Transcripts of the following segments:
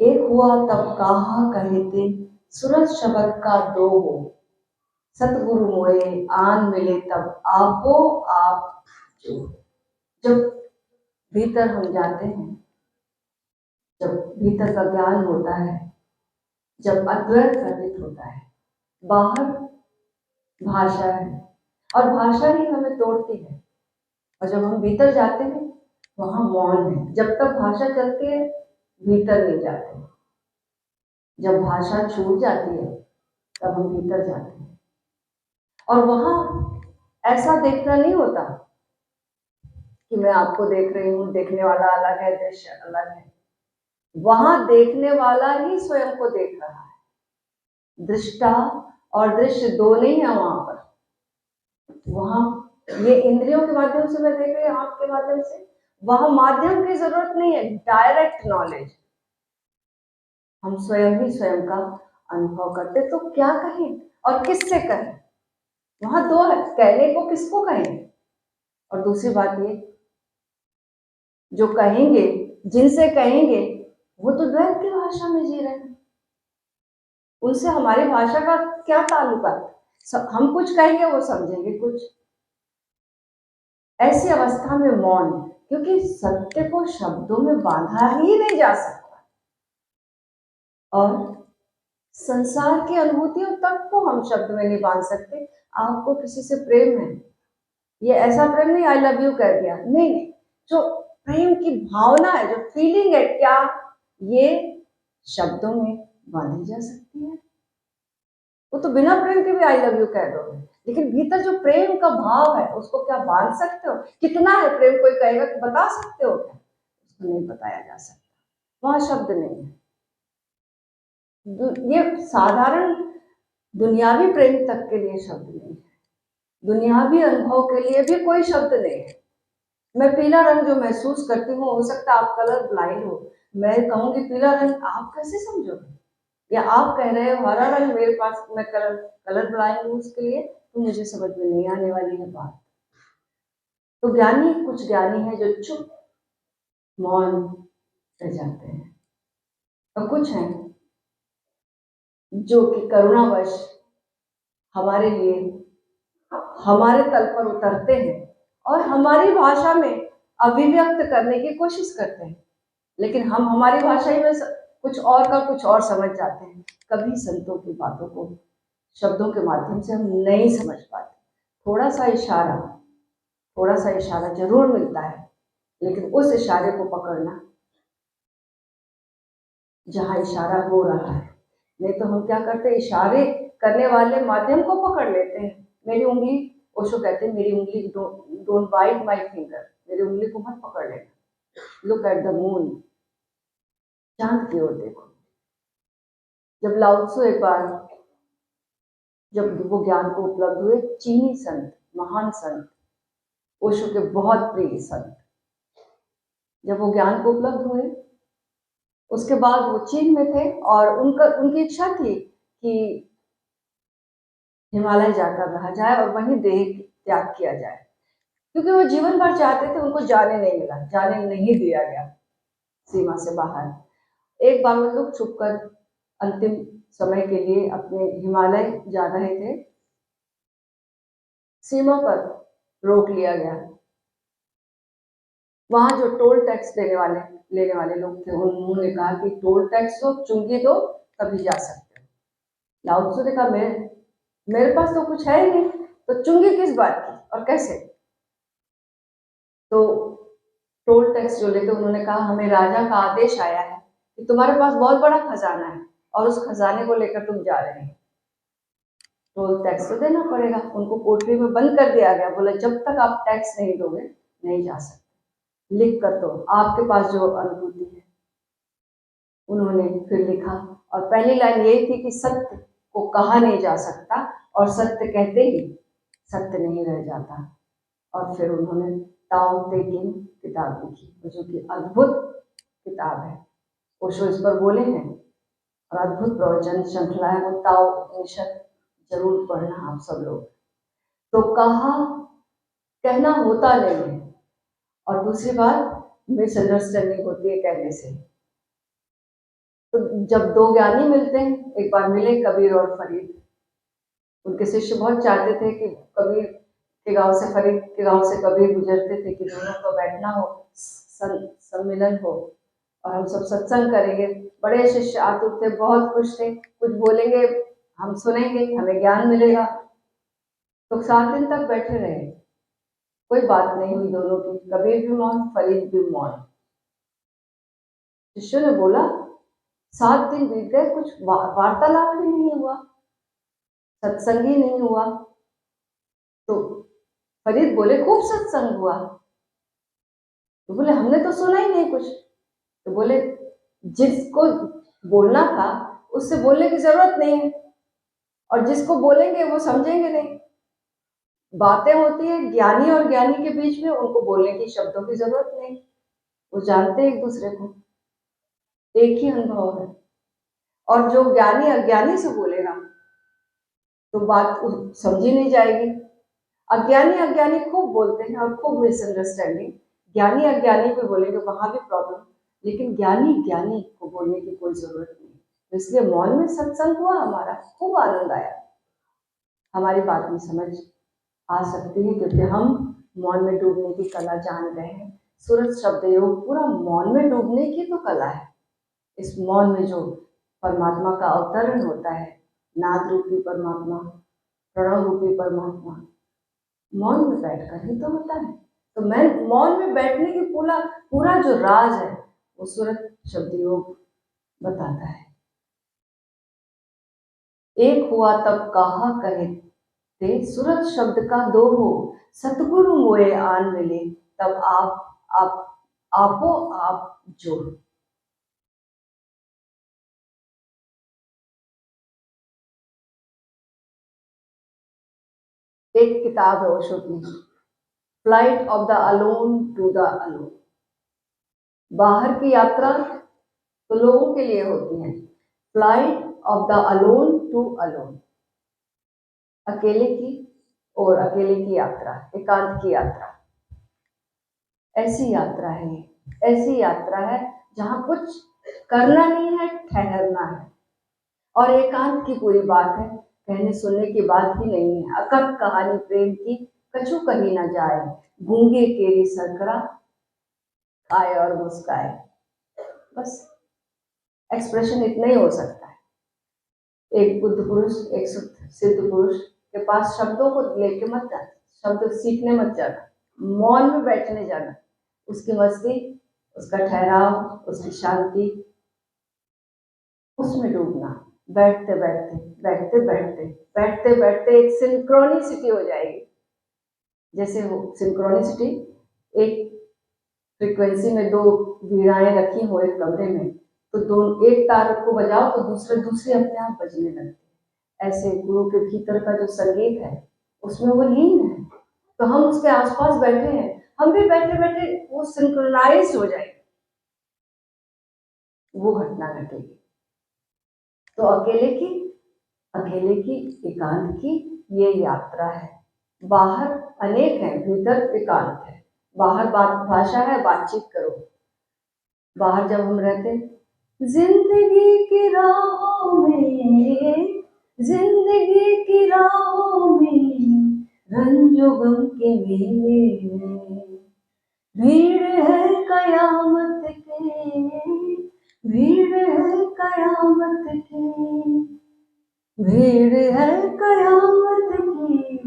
एक हुआ तब कहा कहे ते, सूरज शब्द का दो हो, सतगुरु मोए आन मिले तब आपो आप जो। जब भीतर हम जाते हैं, जब भीतर का ज्ञान होता है, जब अद्वैत प्रतीत होता है, बाहर भाषा है और भाषा ही हमें तोड़ती है, और जब हम भीतर जाते हैं वहां मौन है। जब तक भाषा चलती है भीतर नहीं जाते, जब भाषा छूट जाती है तब हम भीतर जाते हैं। और वहां ऐसा देखना नहीं होता कि मैं आपको देख रही हूं, देखने वाला अलग है, दृश्य अलग है। वहां देखने वाला ही स्वयं को देख रहा है। दृष्टा और दृश्य दो नहीं है वहां पर। वहां ये इंद्रियों के माध्यम से मैं देख रही हूं, आंख के माध्यम से, वहां माध्यम की जरूरत नहीं है, डायरेक्ट नॉलेज। हम स्वयं ही स्वयं का अनुभव करते, तो क्या कहें और किससे कहें? वहां दो है, कहने को किसको कहें? और दूसरी बात ये, जो कहेंगे, जिनसे कहेंगे, वो तो द्वैत की भाषा में जी रहे हैं। उनसे हमारी भाषा का क्या ताल्लुकात? हम कुछ कहेंगे वो समझेंगे कुछ। ऐसी अवस्था में मौन, क्योंकि सत्य को शब्दों में बांधा ही नहीं जा सकता, और संसार की अनुभूतियों तक को हम शब्द में नहीं बांध सकते। आपको किसी से प्रेम है, ये ऐसा प्रेम नहीं आई लव यू कह दिया, नहीं नहीं, जो प्रेम की भावना है, जो फीलिंग है, क्या ये शब्दों में बांधी जा सकती है? वो तो बिना प्रेम के भी आई लव यू कह दोगे, लेकिन भीतर जो प्रेम का भाव है उसको क्या बांध सकते हो? कितना है प्रेम, कोई कहेगा कि बता सकते हो क्या? उसको नहीं बताया जा सकता, वहां शब्द नहीं है। ये साधारण दुनियावी प्रेम तक के लिए शब्द नहीं है, दुनियावी अनुभव के लिए भी कोई शब्द नहीं है। मैं पीला रंग जो महसूस करती हूँ, हो सकता है आप कलर ब्लाइंड हो, मैं कहूंगी पीला रंग, आप कैसे समझोगे? या आप कह रहे हो हरा रंग, मेरे पास मैं कलर ब्लाइंड हूँ उसके लिए, तो मुझे समझ में नहीं आने वाली है बात। तो ज्ञानी, कुछ ज्ञानी है जो चुप मौन रह जाते हैं, और कुछ हैं जो कि करुणावश हमारे लिए हमारे तल पर उतरते हैं और हमारी भाषा में अभिव्यक्त करने की कोशिश करते हैं, लेकिन हम हमारी भाषा ही में कुछ और का कुछ और समझ जाते हैं। कभी संतों की बातों को शब्दों के माध्यम से हम नहीं समझ पाते। थोड़ा सा इशारा जरूर मिलता है, लेकिन उस इशारे को पकड़ना जहां इशारा हो रहा है। नहीं तो हम क्या करते हैं, इशारे करने वाले माध्यम को पकड़ लेते हैं। मेरी उंगली, ओशो कहते हैं मेरी उंगली, डोंट बाइट माय फिंगर, मेरी उंगली को मत पकड़ लेना। लुक एट द मून, चांद की ओर देखो। जब लाओ त्सु एक बार, जब वो ज्ञान को उपलब्ध हुए, चीनी संत, महान संत, ओशो के बहुत प्रिय संत, जब वो ज्ञान को उपलब्ध हुए, उसके बाद वो चीन में थे और उनकी इच्छा थी कि हिमालय जाकर रहा जाए और वहीं देह त्याग किया जाए, क्योंकि वो जीवन भर चाहते थे, उनको जाने नहीं मिला, जाने नहीं दिया गया सीमा से बाहर। एक बार वो लोग छुपकर अंतिम समय के लिए अपने हिमालय जा रहे थे, सीमा पर रोक लिया गया। वहां जो टोल टैक्स लेने वाले लोग थे, उन्होंने कहा कि टोल टैक्स दो, चुंगी दो, तभी जा सकते हो। लाओ त्सु ने कहा मेरे पास तो कुछ है ही नहीं, तो चुंगी किस बात की और कैसे? तो टोल टैक्स जो लेते, उन्होंने कहा हमें राजा का आदेश आया है कि तुम्हारे पास बहुत बड़ा खजाना है और उस खजाने को लेकर तुम जा रहे हैं, टोल टैक्स तो देना पड़ेगा। उनको कोठरी में बंद कर दिया गया, बोला जब तक आप टैक्स नहीं दोगे नहीं जा सकते, लिख कर दो आपके पास जो अनुभूति है। उन्होंने फिर लिखा, और पहली लाइन यही थी कि सत्य को कहा नहीं जा सकता, और सत्य कहते ही सत्य नहीं रह जाता। और फिर उन्होंने ताओ ते किंग किताब लिखी, जो कि अद्भुत किताब है। ओशो इस पर बोले हैं, और अद्भुत प्रवचन श्रृंखला है वो, ताओ उपनिषद जरूर पढ़ना आप सब लोग। तो कहा कहना होता नहीं है, और दूसरी बात मिसअंडरस्टैंडिंग होती है कहने से। तो जब दो ज्ञानी मिलते हैं, एक बार मिले कबीर और फरीद। उनके शिष्य बहुत चाहते थे कि कबीर के गांव से फरीद के गांव से कबीर गुजरते थे कि दोनों को बैठना हो, सम्मिलन हो और हम सब सत्संग करेंगे। बड़े शिष्य आतुर थे, बहुत खुश थे, कुछ बोलेंगे हम सुनेंगे, हमें ज्ञान मिलेगा। तो 7 दिन तक बैठे रहे, कोई बात नहीं हुई दोनों की, कबीर भी मौन, फरीद भी मौन। शिष्यों ने बोला 7 दिन बीत गए, कुछ वार्तालाप भी नहीं हुआ, सत्संग ही नहीं हुआ। तो फरीद बोले खूब सत्संग हुआ। तो बोले हमने तो सुना ही नहीं कुछ। तो बोले जिसको बोलना था उससे बोलने की जरूरत नहीं है, और जिसको बोलेंगे वो समझेंगे नहीं। बातें होती है ज्ञानी और ज्ञानी के बीच में, उनको बोलने की शब्दों की जरूरत नहीं, वो जानते हैं एक दूसरे को, एक ही अनुभव है। और जो ज्ञानी अज्ञानी से बोलेगा तो बात समझी नहीं जाएगी। अज्ञानी अज्ञानी खूब बोलते हैं और खूब मिसअंडरस्टैंडिंग, ज्ञानी अज्ञानी पे बोलेंगे वहां भी प्रॉब्लम, लेकिन ज्ञानी ज्ञानी को बोलने की कोई जरूरत नहीं। तो इसलिए मौन में सत्संग हुआ, हमारा खूब आनंद आया। हमारी बात में समझ आ सकती है क्योंकि हम मौन में डूबने की कला जान गए हैं। सूरज शब्द योग पूरा मौन में डूबने की तो कला है। इस मौन में जो परमात्मा का अवतरण होता है, नाद रूपी परमात्मा, प्रणव रूपी परमात्मा, मौन में बैठकर ही तो होता है। तो मैं मौन में बैठने की पूरा जो राज है वो सूरज शब्द योग बताता है। एक हुआ तब कहा कहे ते सूरज शब्द का दो हो, सतगुरु मोए आन मिले तब आप आपो आप जोड़। एक किताब है ओशो की, flight of the alone to the alone. बाहर की यात्रा तो लोगों के लिए होती है, flight of the alone to alone, अकेले की और अकेले की यात्रा, एकांत की यात्रा। ऐसी यात्रा है, ऐसी यात्रा है जहां कुछ करना नहीं है, ठहरना है। और एकांत की पूरी बात है, कहने सुनने की बात ही नहीं है। अकथ कहानी प्रेम की कछु कही ना जाए, गूंगे केरी सरकरा आए और मुस्काए। बस एक्सप्रेशन इतना ही हो सकता है। एक बुद्ध पुरुष, एक सिद्ध पुरुष के पास शब्दों को लेके मत जाना, शब्द सीखने मत जाना, मौन में बैठने जाना, उसकी मस्ती, उसका ठहराव, उसकी शांति, उसमें डूबना। बैठते बैठते बैठते बैठते बैठते बैठते एक सिंक्रोनिसिटी हो जाएगी। जैसे वो सिंक्रोनिसिटी, एक फ्रीक्वेंसी में दो वीणाएं रखी हो एक कमरे में, तो दोनों एक तार को बजाओ तो दूसरे अपने आप बजने लगते हैं। ऐसे गुरु के भीतर का जो संगीत है उसमें वो लीन है, तो हम उसके आसपास बैठे हैं, हम भी बैठे बैठे वो सिंक्रोनाइज हो जाएगी, वो घटना घटेगी। तो अकेले की एकांत की ये यात्रा है। बाहर अनेक है, भीतर एकांत है। बाहर बात भाषा है, बातचीत करो। बाहर जब हम रहते, जिंदगी की राहों में, जिंदगी की राहों में, रंजो गम के मेले में, भीड़ है कयामत के, भीड़ है कयामत की, भीड़ है कयामत की,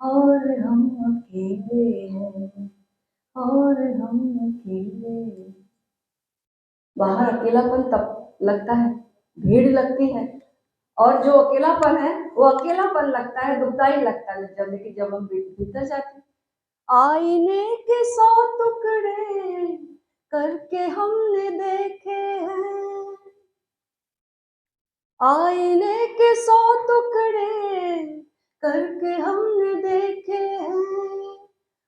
और हम अकेले हैं, और हम अकेले। बाहर अकेलापन तब लगता है, भीड़ लगती है, और जो अकेलापन है वो अकेलापन लगता है, दुखदाई लगता है जब, लेकिन जब हम भीतर जाते हैं, आईने के 100 टुकड़े करके हमने देखे हैं, आईने के 100 टुकड़े करके हमने देखे हैं,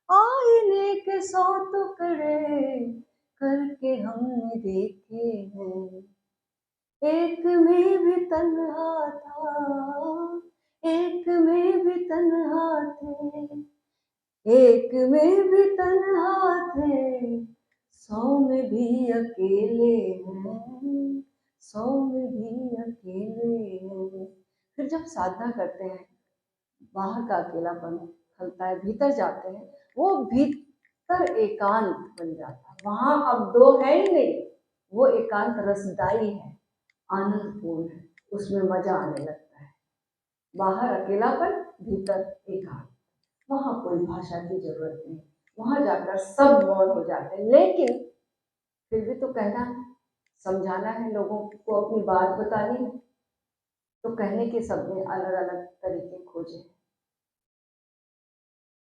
आईने के 100 टुकड़े करके हमने देखे हैं। एक में भी तन्हा था, एक में भी तन्हा थे, एक में भी तन्हा थे, 100 में भी अकेले हैं, 100 में भी अकेले हैं। फिर जब साधना करते हैं, बाहर का अकेलापन खलता है, भीतर जाते हैं, वो भीतर एकांत बन जाता है। वहां अब दो है ही नहीं, वो एकांत रसदाई है, आनंदपूर्ण है, उसमें मजा आने लगता है। बाहर अकेलापन, भीतर एकांत, वहां कोई भाषा की जरूरत नहीं, वहां जाकर सब मौन हो जाते हैं। लेकिन फिर भी तो कहना है, समझाना है, लोगों को अपनी बात बतानी है, तो कहने के सबने अलग अलग तरीके खोजे।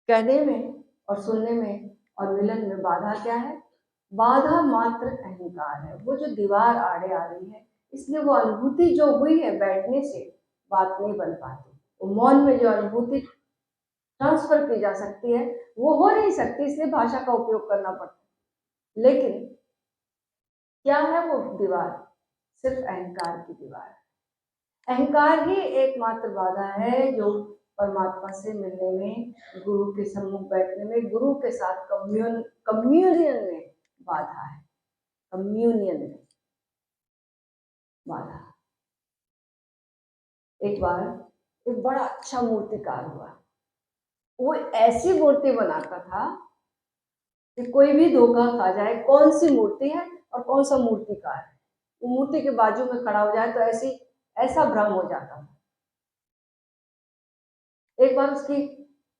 कहने में और सुनने में और मिलन में बाधा क्या है? बाधा मात्र अहंकार है। वो जो दीवार आड़े आ रही है, इसलिए वो अनुभूति जो हुई है बैठने से बात नहीं बन पाती। वो मौन में जो अनुभूति ट्रांसफर की जा सकती है वो हो नहीं सकती, इसलिए भाषा का उपयोग करना पड़ता है। लेकिन क्या है वो दीवार? सिर्फ अहंकार की दीवार। अहंकार ही एकमात्र बाधा है जो परमात्मा से मिलने में, गुरु के सम्मुख बैठने में, गुरु के साथ कम्युनियन में बाधा है। कम्युनियन में बाधा। एक बार एक बड़ा अच्छा मूर्तिकार हुआ, वो ऐसी मूर्ति बनाता था कि कोई भी धोखा खा जाए कौन सी मूर्ति है और कौन सा मूर्तिकार है। वो मूर्ति के बाजू में खड़ा हो जाए तो ऐसा भ्रम हो जाता था। एक बार उसकी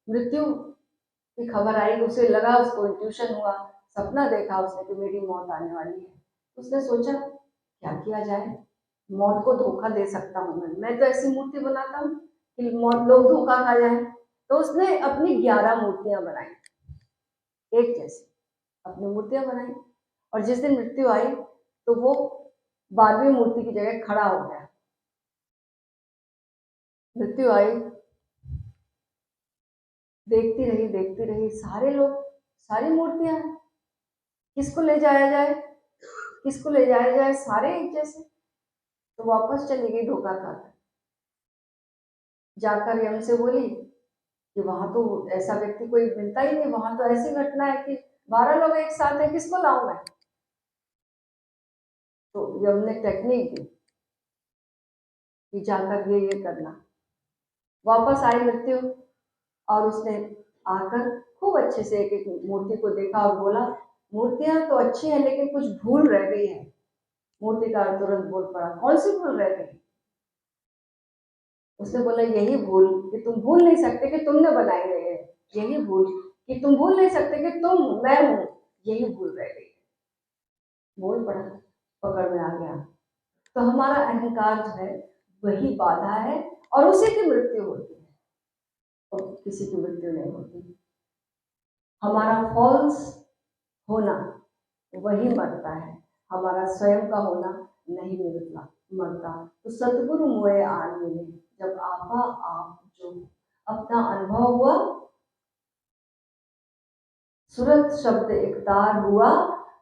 मृत्यु की खबर आई, उसे लगा, उसको इंट्यूशन हुआ, सपना देखा उसने कि मेरी मौत आने वाली है। उसने सोचा क्या किया जाए, मौत को धोखा दे सकता हूँ मैं तो ऐसी मूर्ति बनाता हूँ कि मौत लोग धोखा खा जाए। तो उसने अपनी 11 मूर्तियां बनाई, एक जैसी अपनी मूर्तियां बनाई। और जिस दिन मृत्यु आई तो वो 12वीं मूर्ति की जगह खड़ा हो गया। मृत्यु आई, देखती रही, सारे लोग, सारी मूर्तियां, किसको ले जाया जाए, किसको ले जाया जाए, सारे एक जैसे। तो वापस चली गई धोखा खाकर, जाकर यम से बोली कि वहां तो ऐसा व्यक्ति कोई मिलता ही नहीं, वहां तो ऐसी घटना है कि 12 लोग एक साथ है, किसको लाऊं मैं? तो यम ने टेक्निक दी कि जाकर ये करना। वापस आई मृत्यु और उसने आकर खूब अच्छे से एक एक मूर्ति को देखा और बोला, मूर्तियां तो अच्छी हैं लेकिन कुछ भूल रह गई है। मूर्तिकार तुरंत बोल पड़ा, कौन सी भूल रह गई? उसने बोला, यही भूल कि तुम भूल नहीं सकते कि तुमने बनाई है, यही भूल कि तुम भूल नहीं सकते कि तुम मैं हूं, यही भूल रह गई। बोल पड़ा, पकड़ में आ गया। तो हमारा अहंकार जो है वही बाधा है और उसी की मृत्यु होती है और किसी की मृत्यु नहीं होती। हमारा फॉल्स होना वही मरता है, हमारा स्वयं का होना नहीं मरता। तो सतगुरु मोए आन मिले, जब आपा आप जो अपना अनुभव हुआ, सुरत शब्द इकतार हुआ,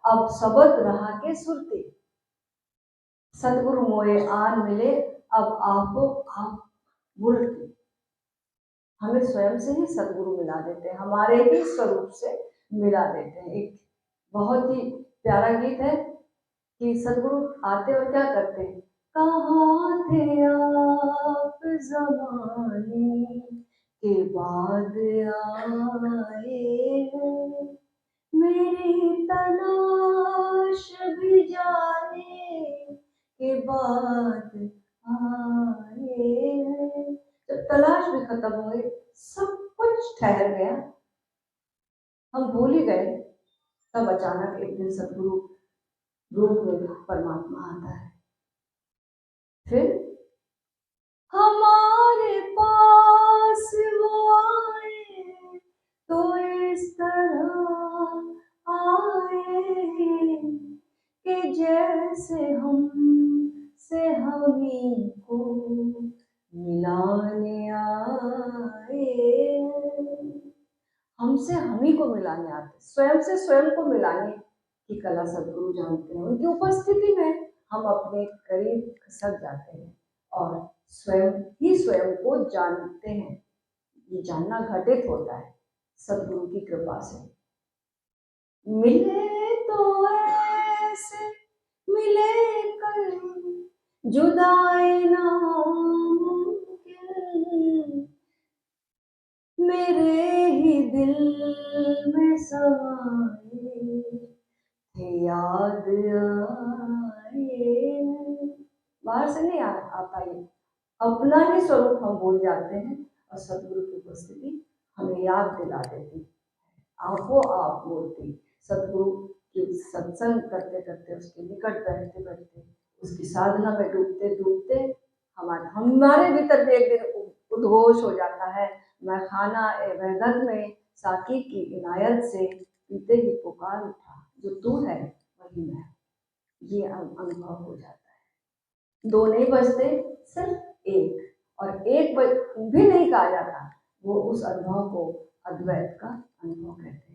अब सबद रहा के सुरती। सतगुरु मोए आन मिले, अब आपो आप मूर्ति। हमें स्वयं से ही सतगुरु मिला देते हैं, हमारे ही स्वरूप से मिला देते हैं। एक बहुत ही प्यारा गीत है कि सतगुरु आते और क्या करते हैं, कहाँ थे आप ज़माने के बाद आए, मेरी तलाश भी जाने के बाद आए। जब तलाश भी खत्म हो गई, सब कुछ ठहर गया, हम भूल ही गए, तब अचानक एक दिन सतगुरु रूप में परमात्मा आता है। फिर हमारे पास वो आए तो इस तरह आए कि जैसे हम से हमी को मिलाने आए। हमसे हमी को मिलाने आते, स्वयं से स्वयं को मिलाने की कला सदगुरु जानते हैं। उनकी उपस्थिति में हम अपने करीब खसक जाते हैं और स्वयं ही स्वयं को जानते हैं। ये जानना घटित होता है सदगुरु की कृपा से। मिले तो ऐसे मिले कल, जुदाई नामुमकिन मेरे ही दिल में समाए थे, याद आए। बाहर से नहीं आता ये, अपना ही स्वरूप हम भूल जाते हैं और सदगुरु की उपस्थिति हमें याद दिला देती। आपो आप मूर्ति सदगुरु की सत्संग करते करते, उसके निकट बैठते बैठते, उसकी साधना में डूबते डूबते हमारे भीतर भी एक दिन उद्घोष हो जाता है, मैं खाना वहदत में साकी की इनायत से पीते ही पुकार उठा, जो तू है वही मैं। ये अनुभव हो जाता है। दो नहीं बजते, सिर्फ एक, और एक भी नहीं कहा जाता, वो उस अनुभव को अद्वैत का अनुभव कहते हैं।